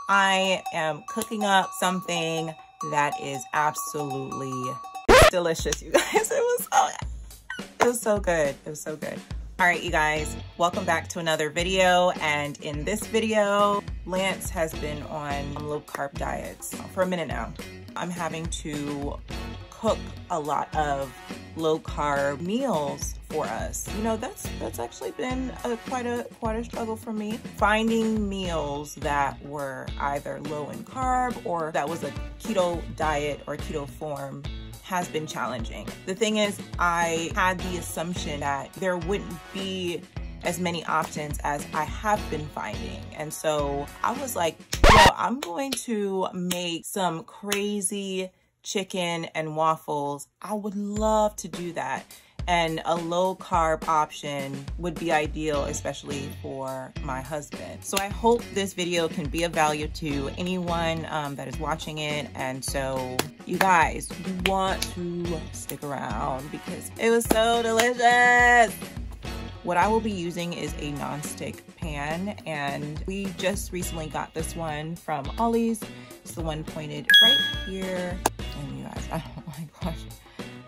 I am cooking up something that is absolutely delicious, you guys. It was so good. It was so good. All right, you guys, welcome back to another video. And in this video, Lance has been on low carb diets for a minute now. I'm having to cook a lot of low carb meals for us. You know, that's actually been quite a struggle for me. Finding meals that were either low in carb or that was a keto diet or keto form has been challenging. The thing is, I had the assumption that there wouldn't be as many options as I have been finding. And so I was like, yo, I'm going to make some crazy chicken and waffles. I would love to do that. And a low carb option would be ideal, especially for my husband. So I hope this video can be of value to anyone that is watching it. And so you guys, you want to stick around because it was so delicious. What I will be using is a nonstick pan, and we just recently got this one from Ollie's. It's the one pointed right here. And you guys, I don't like washing it.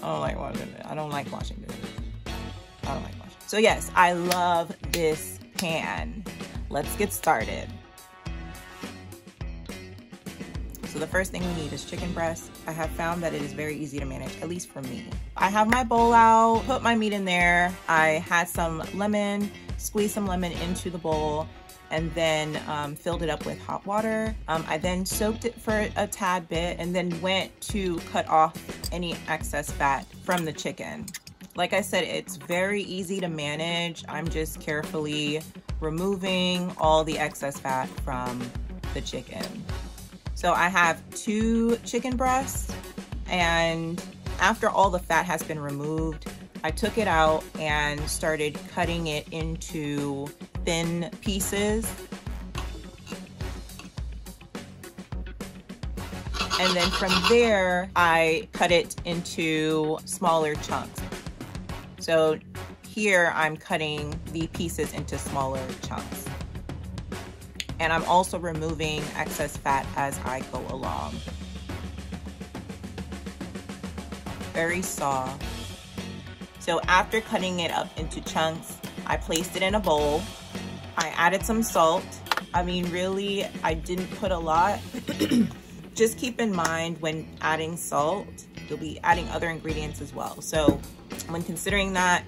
I don't like washing dishes. I don't like washing. So yes, I love this pan. Let's get started. So the first thing we need is chicken breast. I have found that it is very easy to manage, at least for me. I have my bowl out, put my meat in there. I had some lemon, squeezed some lemon into the bowl, and then filled it up with hot water. I then soaked it for a tad bit and then went to cut off any excess fat from the chicken. Like I said, it's very easy to manage. I'm just carefully removing all the excess fat from the chicken. So I have 2 chicken breasts, and after all the fat has been removed, I took it out and started cutting it into thin pieces. And then from there, I cut it into smaller chunks. So here I'm cutting the pieces into smaller chunks. And I'm also removing excess fat as I go along. Very soft. So after cutting it up into chunks, I placed it in a bowl. I added some salt. I mean, really, I didn't put a lot. Just keep in mind when adding salt, you'll be adding other ingredients as well. So when considering that,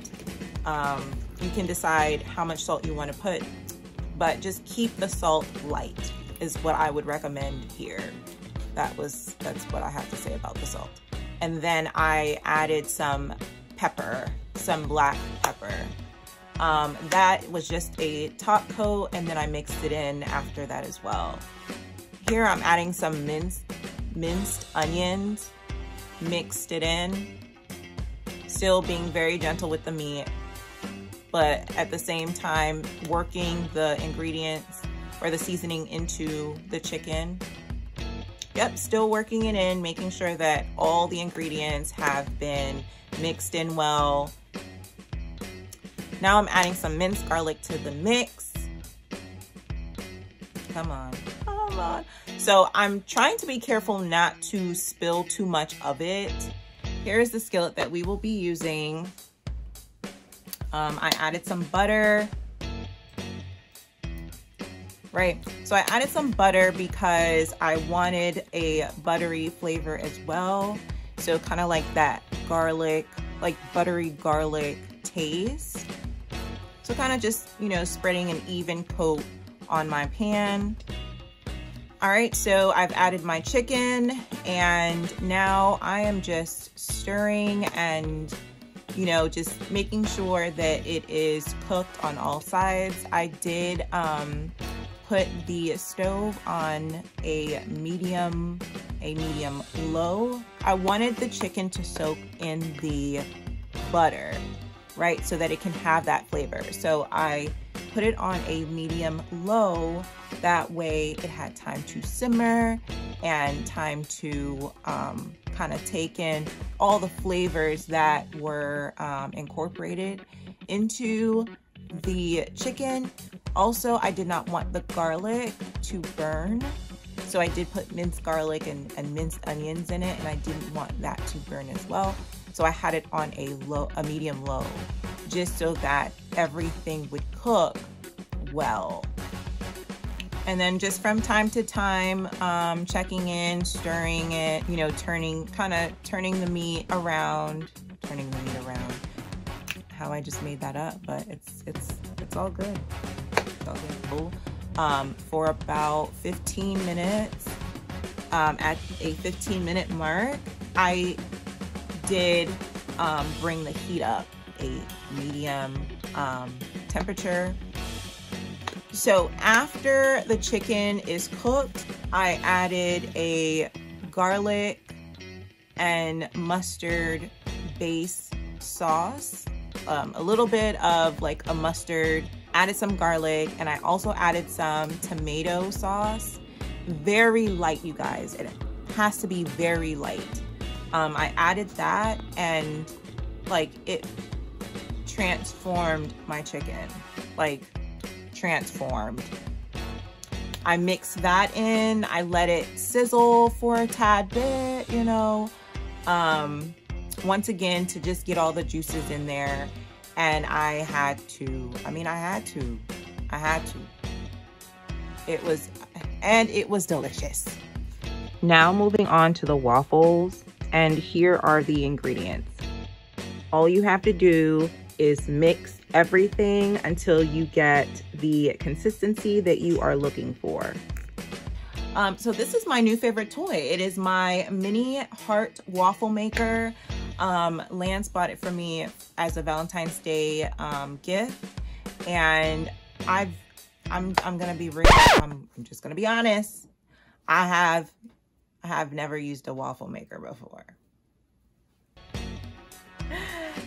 you can decide how much salt you want to put, but just keep the salt light is what I would recommend here. That's what I have to say about the salt. And then I added some pepper, some black pepper. That was just a top coat, and then I mixed it in after that as well. Here I'm adding some minced onions, mixed it in, still being very gentle with the meat, but at the same time working the ingredients or the seasoning into the chicken. Yep, still working it in, making sure that all the ingredients have been mixed in well. Now I'm adding some minced garlic to the mix. Come on, come on. So I'm trying to be careful not to spill too much of it. Here's the skillet that we will be using. I added some butter. Right, so I added some butter because I wanted a buttery flavor as well. So kind of like that garlic, like buttery garlic taste. So kind of just, you know, spreading an even coat on my pan. All right, so I've added my chicken, and now I am just stirring and, you know, just making sure that it is cooked on all sides. I did put the stove on a medium low. I wanted the chicken to soak in the butter, right, so that it can have that flavor. So I put it on a medium low. That way it had time to simmer and time to kind of take in all the flavors that were incorporated into the chicken. Also, I did not want the garlic to burn, so I did put minced garlic and minced onions in it, and I didn't want that to burn as well. So I had it on a medium low, just so that everything would cook well. And then just from time to time, checking in, stirring it, you know, turning the meat around, How I just made that up, but it's all good. It's all good. For about 15 minutes, at a 15-minute mark, I did bring the heat up a medium temperature. So after the chicken is cooked, I added a garlic and mustard base sauce, a little bit of like a mustard, added some garlic, and I also added some tomato sauce. Very light, you guys. It has to be very light. I added that, and like it transformed my chicken, like transformed. I mixed that in. I let it sizzle for a tad bit, you know, once again, to just get all the juices in there. And I had to. It was delicious. Now moving on to the waffles, and here are the ingredients. All you have to do is mix everything until you get the consistency that you are looking for. So this is my new favorite toy. It is my mini heart waffle maker. Lance bought it for me as a Valentine's Day gift, and I'm gonna be real. I'm just gonna be honest. I have never used a waffle maker before.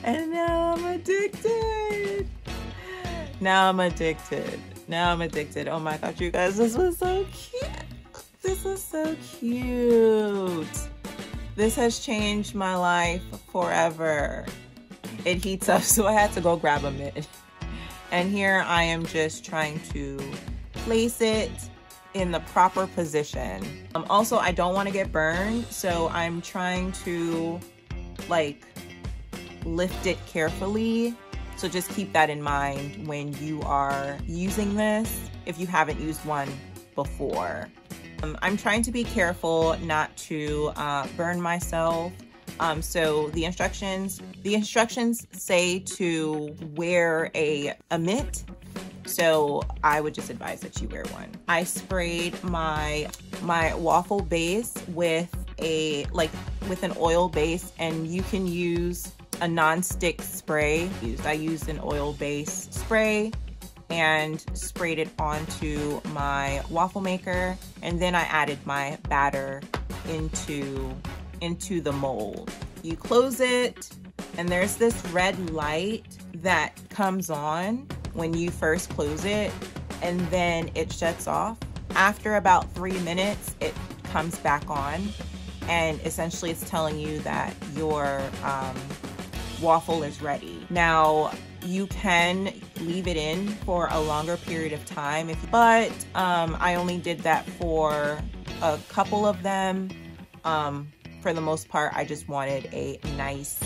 And now I'm addicted. Now I'm addicted. Oh my God, you guys, this was so cute. This is so cute. This has changed my life forever. It heats up, so I had to go grab a mitt. And here I am just trying to place it in the proper position. Also, I don't want to get burned, so I'm trying to like lift it carefully. So just keep that in mind when you are using this, if you haven't used one before. I'm trying to be careful not to burn myself. So the instructions say to wear a mitt. So I would just advise that you wear one. I sprayed my waffle base with an oil base, and you can use a non-stick spray. I used an oil base spray and sprayed it onto my waffle maker, and then I added my batter into the mold. You close it, and there's this red light that comes on when you first close it, and then it shuts off. After about 3 minutes, it comes back on, and essentially it's telling you that your waffle is ready. Now, you can leave it in for a longer period of time, but I only did that for a couple of them. For the most part, I just wanted a nice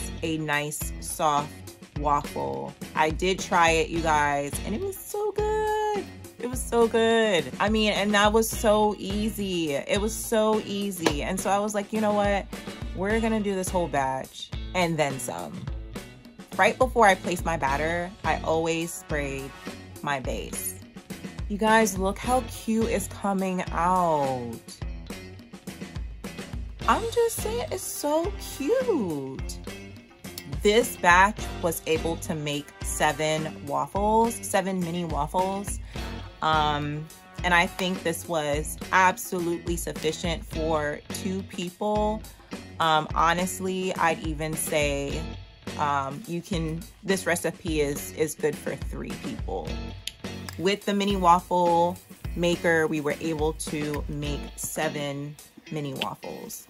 soft waffle. I did try it, you guys, and it was so good. It was so good. I mean, and that was so easy. It was so easy. And so I was like, you know what? We're gonna do this whole batch and then some. Right before I placed my batter, I always sprayed my base. You guys, look how cute it's coming out. I'm just saying, it's so cute. This batch was able to make 7 mini waffles. And I think this was absolutely sufficient for 2 people. Honestly, I'd even say this recipe is good for 3 people. With the mini waffle maker, we were able to make 7 mini waffles.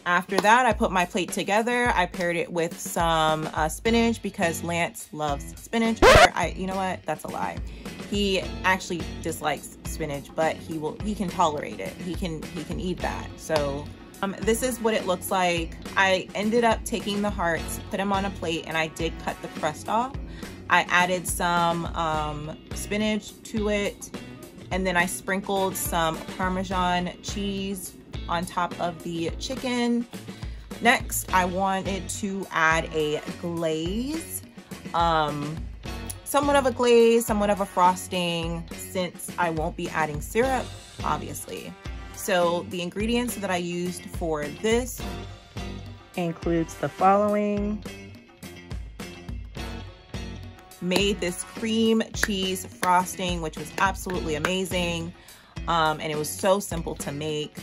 After that, I put my plate together. I paired it with some spinach because Lance loves spinach. Or you know what? That's a lie. He actually dislikes spinach, but he can tolerate it. He can eat that. So this is what it looks like. I ended up taking the hearts, put them on a plate, and I did cut the crust off. I added some spinach to it, and then I sprinkled some Parmesan cheese on top of the chicken. Next, I wanted to add a glaze, somewhat of a glaze, somewhat of a frosting, since I won't be adding syrup, obviously. So the ingredients that I used for this includes the following. Made this cream cheese frosting, which was absolutely amazing, and it was so simple to make.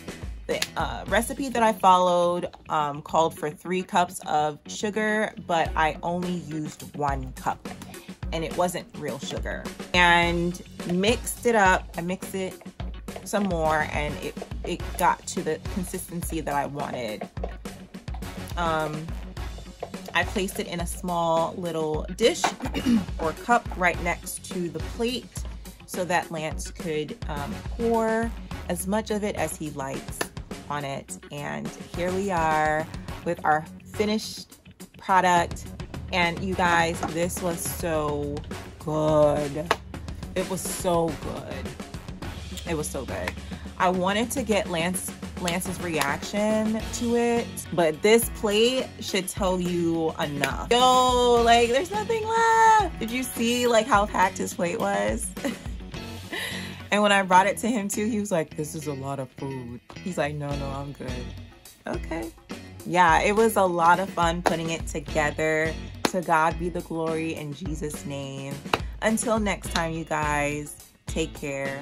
The recipe that I followed called for 3 cups of sugar, but I only used 1 cup, and it wasn't real sugar. And mixed it up. I mixed it some more, and it got to the consistency that I wanted. I placed it in a small little dish or cup right next to the plate so that Lance could pour as much of it as he likes on it. And here we are with our finished product. And you guys, this was so good. It was so good. It was so good. I wanted to get Lance's reaction to it, but this plate should tell you enough. Yo, like there's nothing left. Did you see like how packed his plate was? And when I brought it to him too, he was like, this is a lot of food. He's like, no, I'm good. Okay. Yeah, it was a lot of fun putting it together. To God be the glory in Jesus' name. Until next time, you guys, take care.